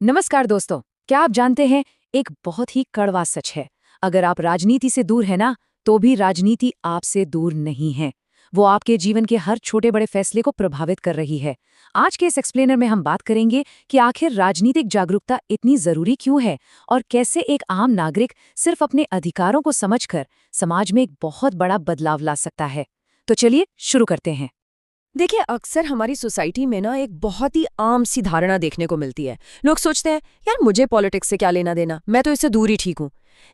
नमस्कार दोस्तों। क्या आप जानते हैं, एक बहुत ही कड़वा सच है। अगर आप राजनीति से दूर है ना, तो भी राजनीति आपसे दूर नहीं है। वो आपके जीवन के हर छोटे बड़े फैसले को प्रभावित कर रही है। आज के इस एक्सप्लेनर में हम बात करेंगे कि आखिर राजनीतिक जागरूकता इतनी जरूरी क्यों है और कैसे एक आम नागरिक सिर्फ अपने अधिकारों को समझकर समाज में एक बहुत बड़ा बदलाव ला सकता है। तो चलिए शुरू करते हैं। देखिए, अक्सर हमारी सोसाइटी में ना एक बहुत ही आम सी धारणा देखने को मिलती है। लोग सोचते हैं, यार मुझे पॉलिटिक्स से क्या लेना देना, मैं तो इससे दूर ही ठीक हूँ।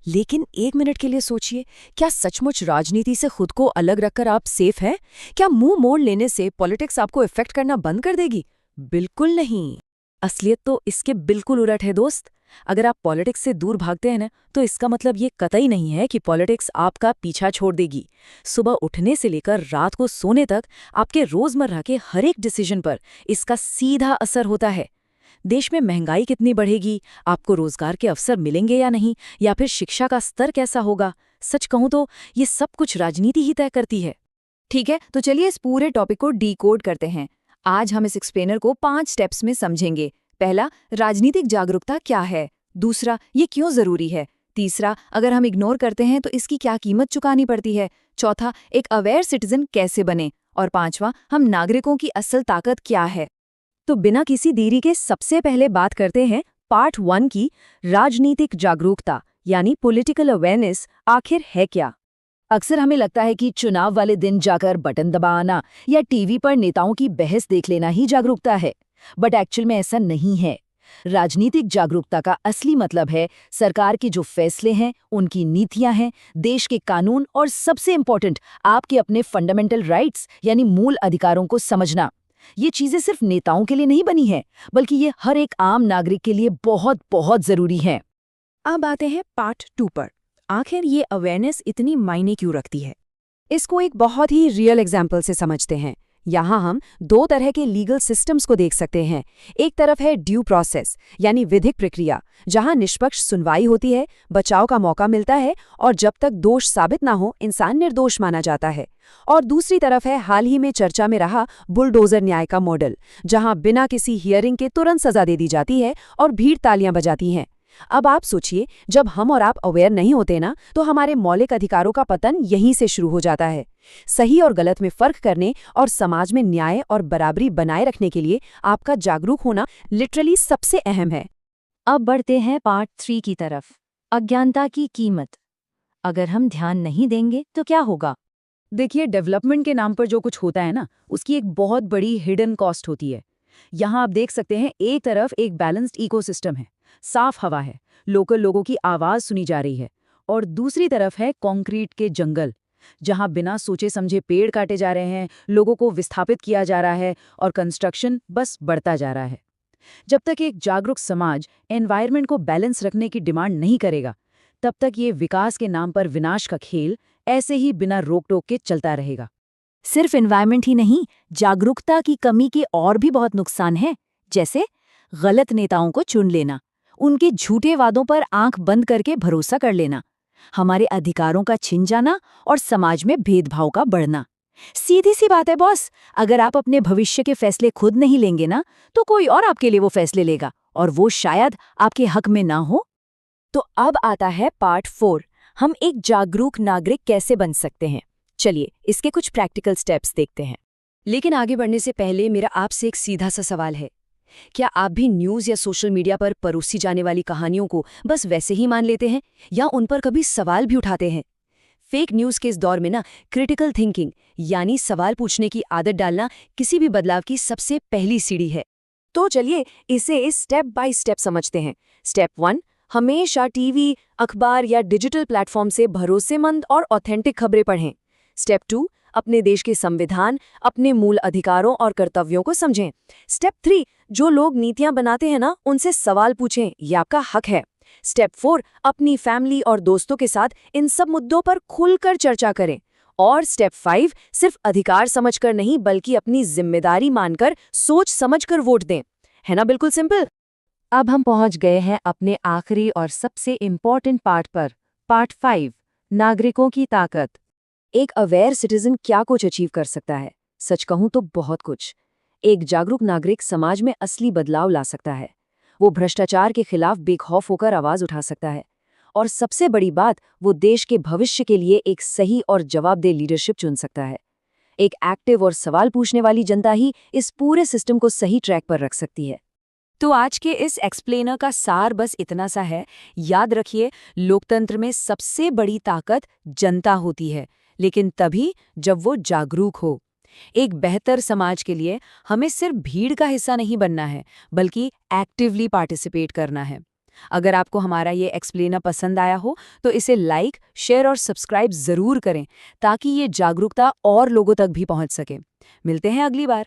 लेकिन एक मिनट के लिए सोचिए, क्या सचमुच राजनीति से खुद को अलग रखकर आप सेफ हैं? क्या मुंह मोड़ लेने से पॉलिटिक्स आपको इफेक्ट करना बंद कर देगी? बिल्कुल नहीं। असलियत तो इसके बिल्कुल उलट है दोस्त। अगर आप पॉलिटिक्स से दूर भागते हैं ना, तो इसका मतलब ये कतई नहीं है कि पॉलिटिक्स आपका पीछा छोड़ देगी। सुबह उठने से लेकर रात को सोने तक आपके रोजमर्रा के हर एक डिसीजन पर इसका सीधा असर होता है। देश में महंगाई कितनी बढ़ेगी, आपको रोजगार के अवसर मिलेंगे या नहीं, या फिर शिक्षा का स्तर कैसा होगा, सच कहूं तो ये सब कुछ राजनीति ही तय करती है। ठीक है, तो चलिए इस पूरे टॉपिक को डीकोड करते हैं। आज हम इस एक्सप्लेनर को 5 स्टेप्स में समझेंगे। पहला, राजनीतिक जागरूकता क्या है। दूसरा, ये क्यों जरूरी है। तीसरा, अगर हम इग्नोर करते हैं तो इसकी क्या कीमत चुकानी पड़ती है। चौथा, एक अवेयर सिटीजन कैसे बने। और पांचवा, हम नागरिकों की असल ताकत क्या है। तो बिना किसी देरी के सबसे पहले बात करते हैं पार्ट 1 की, राजनीतिक जागरूकता यानी पॉलिटिकल अवेयरनेस आखिर है क्या। अक्सर हमें लगता है कि चुनाव वाले दिन जाकर बटन दबाना या टीवी पर नेताओं की बहस देख लेना ही जागरूकता है। बट एक्चुअल में ऐसा नहीं है। राजनीतिक जागरूकता का असली मतलब है सरकार के जो फैसले हैं, उनकी नीतियां हैं, देश के कानून और सबसे इम्पोर्टेंट आपके अपने फंडामेंटल राइट्स यानी मूल अधिकारों को समझना। ये चीजें सिर्फ नेताओं के लिए नहीं बनी है, बल्कि ये हर एक आम नागरिक के लिए बहुत बहुत जरूरी है। अब आते हैं पार्ट 2 पर। आखिर ये अवेयरनेस इतनी मायने क्यों रखती है? इसको एक बहुत ही रियल एग्जाम्पल से समझते हैं। यहाँ हम दो तरह के लीगल सिस्टम्स को देख सकते हैं। एक तरफ है ड्यू प्रोसेस यानी विधिक प्रक्रिया, जहाँ निष्पक्ष सुनवाई होती है, बचाव का मौका मिलता है और जब तक दोष साबित ना हो इंसान निर्दोष माना जाता है। और दूसरी तरफ है हाल ही में चर्चा में रहा बुलडोजर न्याय का मॉडल, जहाँ बिना किसी हियरिंग के तुरंत सजा दे दी जाती है और भीड़ तालियां बजाती हैं। अब आप सोचिए, जब हम और आप अवेयर नहीं होते ना, तो हमारे मौलिक अधिकारों का पतन यहीं से शुरू हो जाता है। सही और गलत में फर्क करने और समाज में न्याय और बराबरी बनाए रखने के लिए आपका जागरूक होना लिटरली सबसे अहम है। अब बढ़ते हैं पार्ट 3 की तरफ, अज्ञानता की कीमत। अगर हम ध्यान नहीं देंगे तो क्या होगा। देखिए, डेवलपमेंट के नाम पर जो कुछ होता है ना, उसकी एक बहुत बड़ी हिडन कॉस्ट होती है। यहाँ आप देख सकते हैं, एक तरफ एक बैलेंस्ड इकोसिस्टम है, साफ हवा है, लोकल लोगों की आवाज सुनी जा रही है, और दूसरी तरफ है कंक्रीट के जंगल, जहाँ बिना सोचे समझे पेड़ काटे जा रहे हैं, लोगों को विस्थापित किया जा रहा है और कंस्ट्रक्शन बस बढ़ता जा रहा है। जब तक एक जागरूक समाज एनवायरनमेंट को बैलेंस रखने की डिमांड नहीं करेगा, तब तक ये विकास के नाम पर विनाश का खेल ऐसे ही बिना रोक टोक के चलता रहेगा। सिर्फ एनवायरनमेंट ही नहीं, जागरूकता की कमी के और भी बहुत नुकसान हैं। जैसे गलत नेताओं को चुन लेना, उनके झूठे वादों पर आंख बंद करके भरोसा कर लेना, हमारे अधिकारों का छिन जाना और समाज में भेदभाव का बढ़ना। सीधी सी बात है बॉस, अगर आप अपने भविष्य के फैसले खुद नहीं लेंगे ना, तो कोई और आपके लिए वो फैसले लेगा, और वो शायद आपके हक में ना हो। तो अब आता है पार्ट 4, हम एक जागरूक नागरिक कैसे बन सकते हैं। चलिए इसके कुछ प्रैक्टिकल स्टेप्स देखते हैं। लेकिन आगे बढ़ने से पहले मेरा आपसे एक सीधा सा सवाल है, क्या आप भी न्यूज़ या सोशल मीडिया पर परोसी जाने वाली कहानियों को बस वैसे ही मान लेते हैं, या उन पर कभी सवाल भी उठाते हैं? फेक न्यूज़ के इस दौर में ना, क्रिटिकल थिंकिंग यानी सवाल पूछने की आदत डालना किसी भी बदलाव की सबसे पहली सीढ़ी है। तो चलिए इसे स्टेप बाय स्टेप समझते हैं। स्टेप 1, हमेशा टीवी, अखबार या डिजिटल प्लेटफॉर्म से भरोसेमंद और ऑथेंटिक खबरें पढ़ें। स्टेप 2, अपने देश के संविधान, अपने मूल अधिकारों और कर्तव्यों को समझें। स्टेप 3, जो लोग नीतियां बनाते हैं ना, उनसे सवाल पूछें, ये आपका हक है। स्टेप 4, अपनी फैमिली और दोस्तों के साथ इन सब मुद्दों पर खुलकर चर्चा करें। और स्टेप 5, सिर्फ अधिकार समझकर नहीं, बल्कि अपनी जिम्मेदारी मानकर सोच समझकर वोट दें। है ना बिल्कुल सिंपल। अब हम पहुंच गए हैं अपने आखिरी और सबसे इम्पोर्टेंट पार्ट पर, पार्ट 5, नागरिकों की ताकत। एक अवेयर सिटीजन क्या कुछ अचीव कर सकता है? सच कहूं तो बहुत कुछ। एक जागरूक नागरिक समाज में असली बदलाव ला सकता है। वो भ्रष्टाचार के खिलाफ बेखौफ होकर आवाज उठा सकता है। और सबसे बड़ी बात, वो देश के भविष्य के लिए एक सही और जवाबदेह लीडरशिप चुन सकता है। एक एक्टिव और सवाल पूछने वाली जनता ही इस पूरे सिस्टम को सही ट्रैक पर रख सकती है। तो आज के इस एक्सप्लेनर का सार बस इतना सा है, याद रखिए, लोकतंत्र में सबसे बड़ी ताकत जनता होती है, लेकिन तभी जब वो जागरूक हो। एक बेहतर समाज के लिए हमें सिर्फ भीड़ का हिस्सा नहीं बनना है, बल्कि एक्टिवली पार्टिसिपेट करना है। अगर आपको हमारा ये एक्सप्लेनर पसंद आया हो तो इसे लाइक, शेयर और सब्सक्राइब ज़रूर करें, ताकि ये जागरूकता और लोगों तक भी पहुंच सके। मिलते हैं अगली बार।